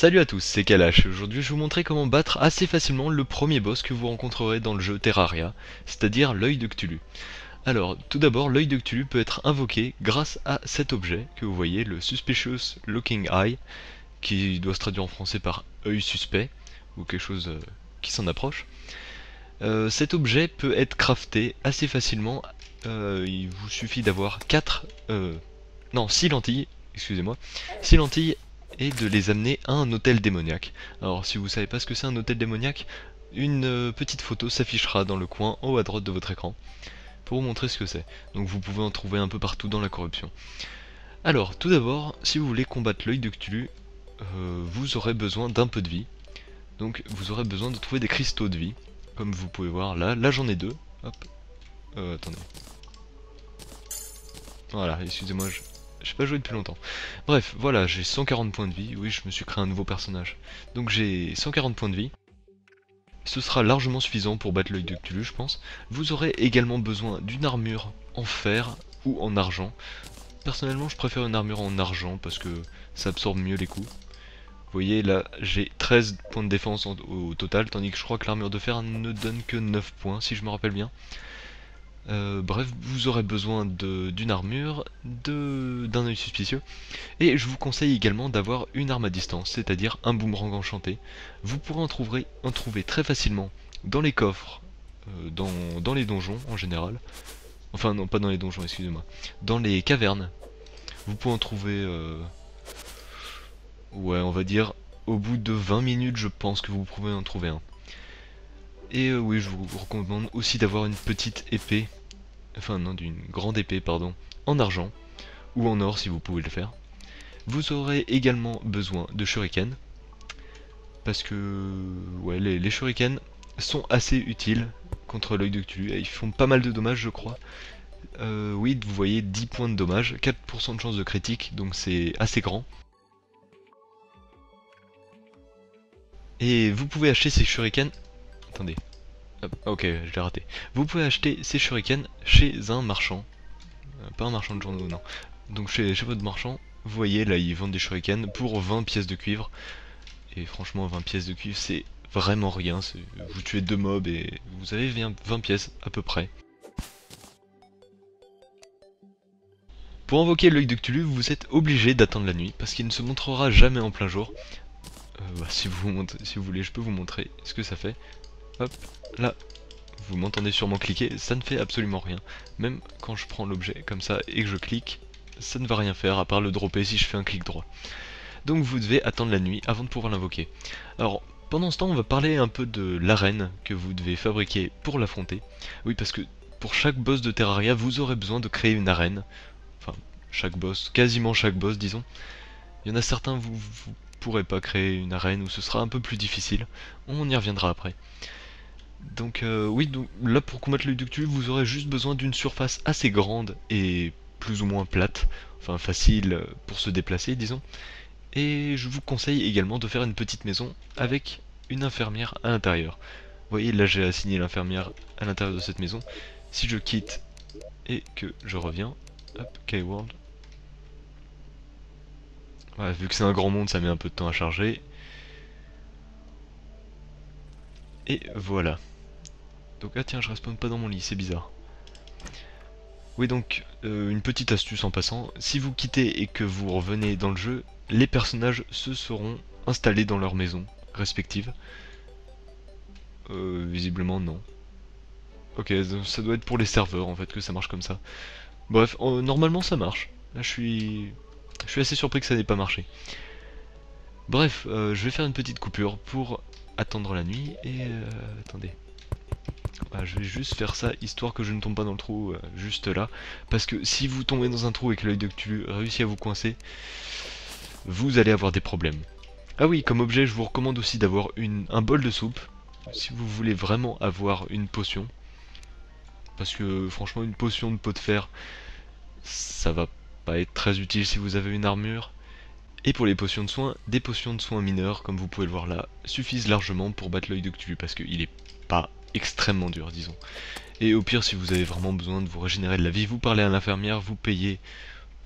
Salut à tous, c'est Kalash et aujourd'hui je vais vous montrer comment battre assez facilement le premier boss que vous rencontrerez dans le jeu Terraria, c'est-à-dire l'œil de Cthulhu. Alors, tout d'abord, l'œil de Cthulhu peut être invoqué grâce à cet objet que vous voyez, le Suspicious Looking Eye, qui doit se traduire en français par œil suspect, ou quelque chose qui s'en approche. Cet objet peut être crafté assez facilement, il vous suffit d'avoir 6 lentilles, excusez-moi, 6 lentilles et de les amener à un hôtel démoniaque. Alors si vous savez pas ce que c'est un hôtel démoniaque, une petite photo s'affichera dans le coin en haut à droite de votre écran pour vous montrer ce que c'est. Donc vous pouvez en trouver un peu partout dans la corruption. Alors tout d'abord, si vous voulez combattre l'œil de Cthulhu, vous aurez besoin d'un peu de vie. Donc vous aurez besoin de trouver des cristaux de vie. Comme vous pouvez voir là, j'en ai deux. Hop. Attendez. Voilà, excusez-moi, j'ai pas joué depuis longtemps. Bref, voilà, j'ai 140 points de vie. Oui, je me suis créé un nouveau personnage. Donc j'ai 140 points de vie. Ce sera largement suffisant pour battre l'œil de Cthulhu, je pense. Vous aurez également besoin d'une armure en fer ou en argent. Personnellement, je préfère une armure en argent parce que ça absorbe mieux les coups. Vous voyez, là, j'ai 13 points de défense au total, tandis que je crois que l'armure de fer ne donne que 9 points, si je me rappelle bien. Bref, vous aurez besoin d'une armure, d'un œil suspicieux, et je vous conseille également d'avoir une arme à distance, c'est-à-dire un boomerang enchanté. Vous pourrez en trouver très facilement dans les coffres, dans les donjons en général. Enfin non, pas dans les donjons, excusez-moi. Dans les cavernes, vous pouvez en trouver, ouais, on va dire, au bout de 20 minutes, je pense que vous pouvez en trouver un. Et oui, je vous recommande aussi d'avoir une petite épée, enfin non, d'une grande épée, pardon, en argent, ou en or si vous pouvez le faire. Vous aurez également besoin de shurikens, parce que ouais, les shurikens sont assez utiles contre l'œil de Cthulhu, ils font pas mal de dommages je crois. Oui, vous voyez 10 points de dommage, 4% de chance de critique, donc c'est assez grand. Et vous pouvez acheter ces shurikens... Attendez. Hop, ok, je l'ai raté. Vous pouvez acheter ces shurikens chez un marchand. Pas un marchand de journaux, non. Donc chez votre marchand, vous voyez, là, ils vendent des shurikens pour 20 pièces de cuivre. Et franchement, 20 pièces de cuivre, c'est vraiment rien. Vous tuez 2 mobs et vous avez 20 pièces à peu près. Pour invoquer l'œil de Cthulhu, vous êtes obligé d'attendre la nuit, parce qu'il ne se montrera jamais en plein jour. Si vous voulez, je peux vous montrer ce que ça fait. Hop, là, vous m'entendez sûrement cliquer, ça ne fait absolument rien. Même quand je prends l'objet comme ça et que je clique, ça ne va rien faire à part le dropper si je fais un clic droit. Donc vous devez attendre la nuit avant de pouvoir l'invoquer. Alors, pendant ce temps, on va parler un peu de l'arène que vous devez fabriquer pour l'affronter. Oui, parce que pour chaque boss de Terraria, vous aurez besoin de créer une arène. Enfin, chaque boss, quasiment chaque boss, disons. Il y en a certains, vous pourrez pas créer une arène où ce sera un peu plus difficile. On y reviendra après. Donc oui, donc, là pour combattre l'œil de Cthulhu, vous aurez juste besoin d'une surface assez grande et plus ou moins plate, enfin facile pour se déplacer disons. Et je vous conseille également de faire une petite maison avec une infirmière à l'intérieur. Vous voyez, là j'ai assigné l'infirmière à l'intérieur de cette maison. Si je quitte et que je reviens, hop, K-World. Voilà, vu que c'est un grand monde, ça met un peu de temps à charger. Et voilà. Donc ah tiens, je respawn pas dans mon lit, c'est bizarre. Oui donc, une petite astuce en passant, si vous quittez et que vous revenez dans le jeu, les personnages se seront installés dans leur maison respective. Visiblement non. Ok, ça doit être pour les serveurs en fait que ça marche comme ça. Bref, normalement ça marche. Là je suis assez surpris que ça n'ait pas marché. Bref, je vais faire une petite coupure pour attendre la nuit et... attendez. Ah, je vais juste faire ça histoire que je ne tombe pas dans le trou juste là. Parce que si vous tombez dans un trou et que l'œil de Cthulhu réussit à vous coincer, vous allez avoir des problèmes. Ah oui, comme objet, je vous recommande aussi d'avoir un bol de soupe. Si vous voulez vraiment avoir une potion. Parce que franchement, une potion de pot de fer, ça va pas être très utile si vous avez une armure. Et pour les potions de soins, des potions de soins mineurs, comme vous pouvez le voir là, suffisent largement pour battre l'œil de Cthulhu. Parce qu'il est pas extrêmement dur, disons. Et au pire, si vous avez vraiment besoin de vous régénérer de la vie, vous parlez à l'infirmière, vous payez,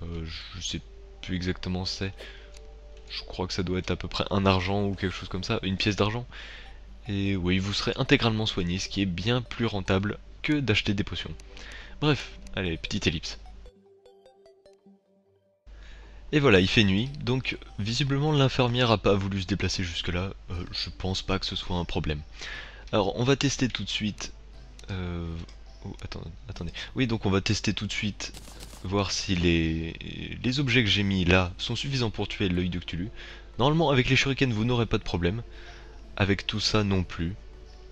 je sais plus exactement c'est, je crois que ça doit être à peu près un argent ou quelque chose comme ça, une pièce d'argent. Et oui, vous serez intégralement soigné, ce qui est bien plus rentable que d'acheter des potions. Bref, allez, petite ellipse. Et voilà, il fait nuit, donc visiblement l'infirmière a pas voulu se déplacer jusque là, je pense pas que ce soit un problème. Alors on va tester tout de suite... Oh, attendez. Oui, donc on va tester tout de suite, voir si les objets que j'ai mis là sont suffisants pour tuer l'œil de Cthulhu. Normalement avec les shurikens vous n'aurez pas de problème, avec tout ça non plus.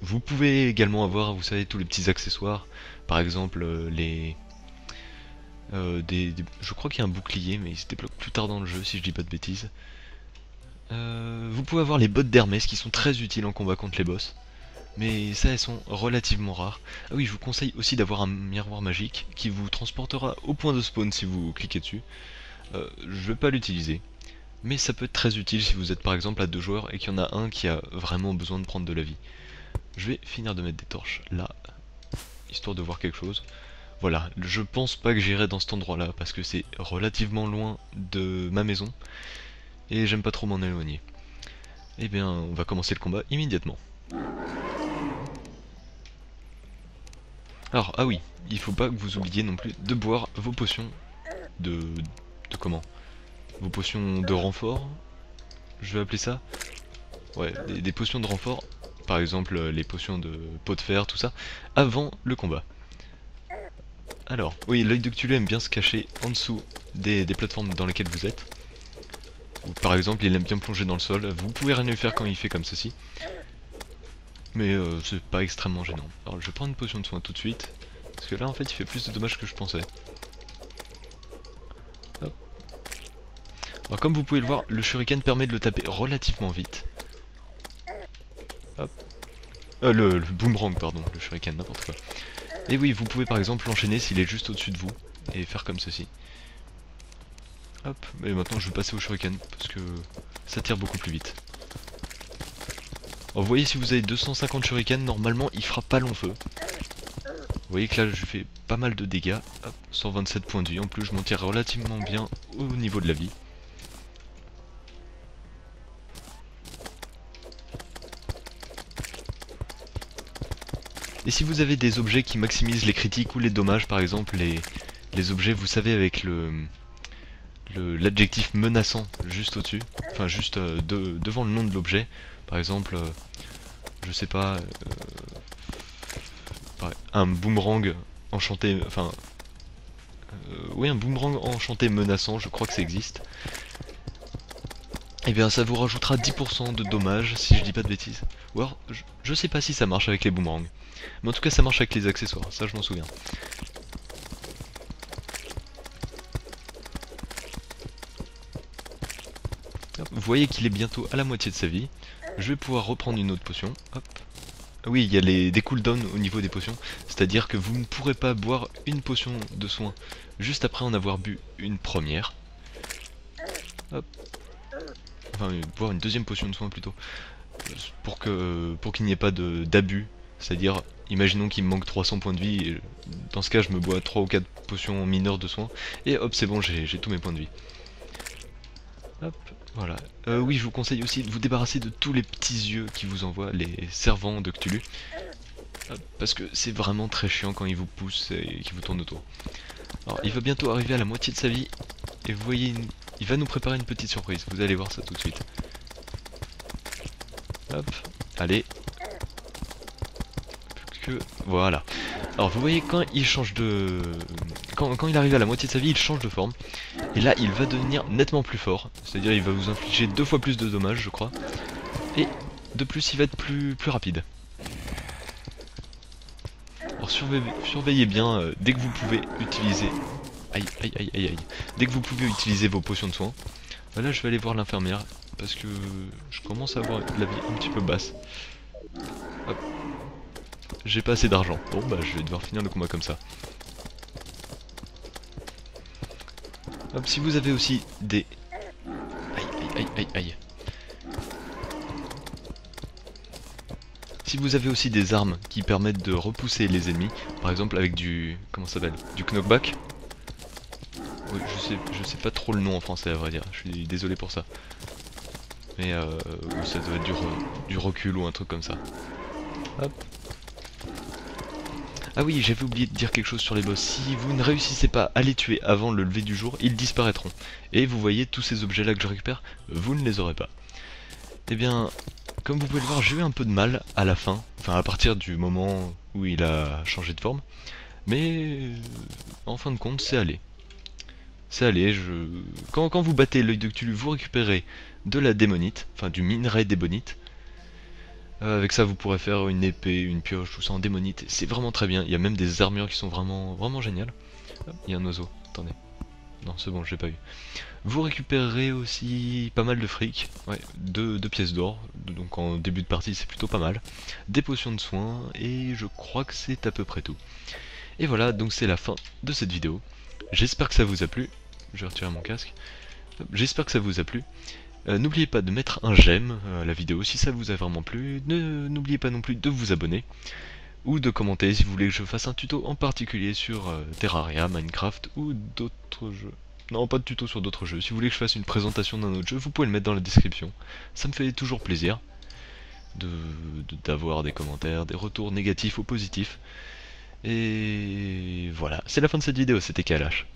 Vous pouvez également avoir, vous savez, tous les petits accessoires, par exemple je crois qu'il y a un bouclier, mais il se débloque plus tard dans le jeu, si je dis pas de bêtises. Vous pouvez avoir les bottes d'Hermès, qui sont très utiles en combat contre les boss. Mais ça, elles sont relativement rares. Ah oui, je vous conseille aussi d'avoir un miroir magique, qui vous transportera au point de spawn si vous cliquez dessus. Je vais pas l'utiliser, mais ça peut être très utile si vous êtes par exemple à 2 joueurs et qu'il y en a un qui a vraiment besoin de prendre de la vie. Je vais finir de mettre des torches là, histoire de voir quelque chose. Voilà, je pense pas que j'irai dans cet endroit là parce que c'est relativement loin de ma maison et j'aime pas trop m'en éloigner. Eh bien, on va commencer le combat immédiatement. Alors, ah oui, il faut pas que vous oubliez non plus de boire vos potions de comment? Vos potions de renfort, je vais appeler ça. Ouais, des potions de renfort, par exemple les potions de pot de fer, tout ça, avant le combat. Alors, oui, l'œil de Cthulhu aime bien se cacher en dessous des plateformes dans lesquelles vous êtes. Ou par exemple, il aime bien plonger dans le sol. Vous pouvez rien lui faire quand il fait comme ceci. Mais c'est pas extrêmement gênant. Alors, je vais prendre une potion de soin tout de suite. Parce que là, en fait, il fait plus de dommages que je pensais. Hop. Alors, comme vous pouvez le voir, le shuriken permet de le taper relativement vite. Hop. Le boomerang, pardon, le shuriken, n'importe quoi. Et oui, vous pouvez par exemple l'enchaîner s'il est juste au-dessus de vous, et faire comme ceci. Hop, et maintenant je vais passer au shuriken, parce que ça tire beaucoup plus vite. Alors, vous voyez, si vous avez 250 shurikens, normalement il fera pas long feu. Vous voyez que là je fais pas mal de dégâts, hop, 127 points de vie, en plus je m'en tire relativement bien au niveau de la vie. Et si vous avez des objets qui maximisent les critiques ou les dommages, par exemple les objets, vous savez, avec l'adjectif menaçant juste au-dessus, enfin juste devant le nom de l'objet, par exemple, je sais pas, un boomerang enchanté, enfin, oui, un boomerang enchanté menaçant, je crois que ça existe. Et bien ça vous rajoutera 10% de dommages, si je dis pas de bêtises. Ou alors, je sais pas si ça marche avec les boomerangs. Mais en tout cas ça marche avec les accessoires, ça je m'en souviens. Hop, vous voyez qu'il est bientôt à la moitié de sa vie. Je vais pouvoir reprendre une autre potion. Hop. Oui, il y a des cooldowns au niveau des potions. C'est-à-dire que vous ne pourrez pas boire une potion de soin juste après en avoir bu une première. Hop. Enfin, boire une deuxième potion de soin plutôt. Pour qu'il n'y ait pas d'abus. C'est-à-dire, imaginons qu'il me manque 300 points de vie, et dans ce cas je me bois 3 ou 4 potions mineures de soins, et hop c'est bon, j'ai tous mes points de vie. Hop, voilà. Oui, je vous conseille aussi de vous débarrasser de tous les petits yeux qui vous envoient, les servants de Cthulhu. Hop, parce que c'est vraiment très chiant quand ils vous poussent et qu'ils vous tournent autour. Alors, il va bientôt arriver à la moitié de sa vie, et vous voyez, il va nous préparer une petite surprise, vous allez voir ça tout de suite. Hop, allez. Voilà. Alors vous voyez, quand il change de... Quand il arrive à la moitié de sa vie, il change de forme. Et là, il va devenir nettement plus fort. C'est-à-dire, il va vous infliger 2 fois plus de dommages, je crois. Et de plus, il va être plus rapide. Alors surveillez bien, dès que vous pouvez utiliser... Aïe, aïe, aïe, aïe, aïe. Dès que vous pouvez utiliser vos potions de soin. Là, je vais aller voir l'infirmière. Parce que je commence à avoir la vie un petit peu basse. Hop. J'ai pas assez d'argent. Bon bah je vais devoir finir le combat comme ça. Hop, si vous avez aussi des... Aïe, aïe, aïe, aïe, aïe. Si vous avez aussi des armes qui permettent de repousser les ennemis, par exemple avec du... Comment ça s'appelle? Du knockback. Oui, je sais pas trop le nom en français à vrai dire, je suis désolé pour ça. mais ça doit être du recul ou un truc comme ça. Hop. Ah oui, j'avais oublié de dire quelque chose sur les boss. Si vous ne réussissez pas à les tuer avant le lever du jour, ils disparaîtront. Et vous voyez tous ces objets là que je récupère, vous ne les aurez pas. Eh bien, comme vous pouvez le voir, j'ai eu un peu de mal à la fin, enfin à partir du moment où il a changé de forme. Mais en fin de compte, c'est allé. C'est allé, quand vous battez l'œil de Cthulhu, vous récupérez de la démonite, enfin du minerai débonite. Avec ça, vous pourrez faire une épée, une pioche, tout ça en démonite. C'est vraiment très bien. Il y a même des armures qui sont vraiment géniales. Hop, il y a un oiseau. Attendez. Non, c'est bon, je l'ai pas eu. Vous récupérerez aussi pas mal de fric. Ouais, deux pièces d'or. Donc en début de partie, c'est plutôt pas mal. Des potions de soins. Et je crois que c'est à peu près tout. Et voilà, donc c'est la fin de cette vidéo. J'espère que ça vous a plu. Je vais retirer mon casque. J'espère que ça vous a plu. N'oubliez pas de mettre un j'aime à la vidéo si ça vous a vraiment plu. N'oubliez pas non plus de vous abonner ou de commenter si vous voulez que je fasse un tuto en particulier sur Terraria, Minecraft ou d'autres jeux. Non, pas de tuto sur d'autres jeux. Si vous voulez que je fasse une présentation d'un autre jeu, vous pouvez le mettre dans la description. Ça me fait toujours plaisir d'avoir des commentaires, des retours négatifs ou positifs. Et voilà, c'est la fin de cette vidéo, c'était KLH.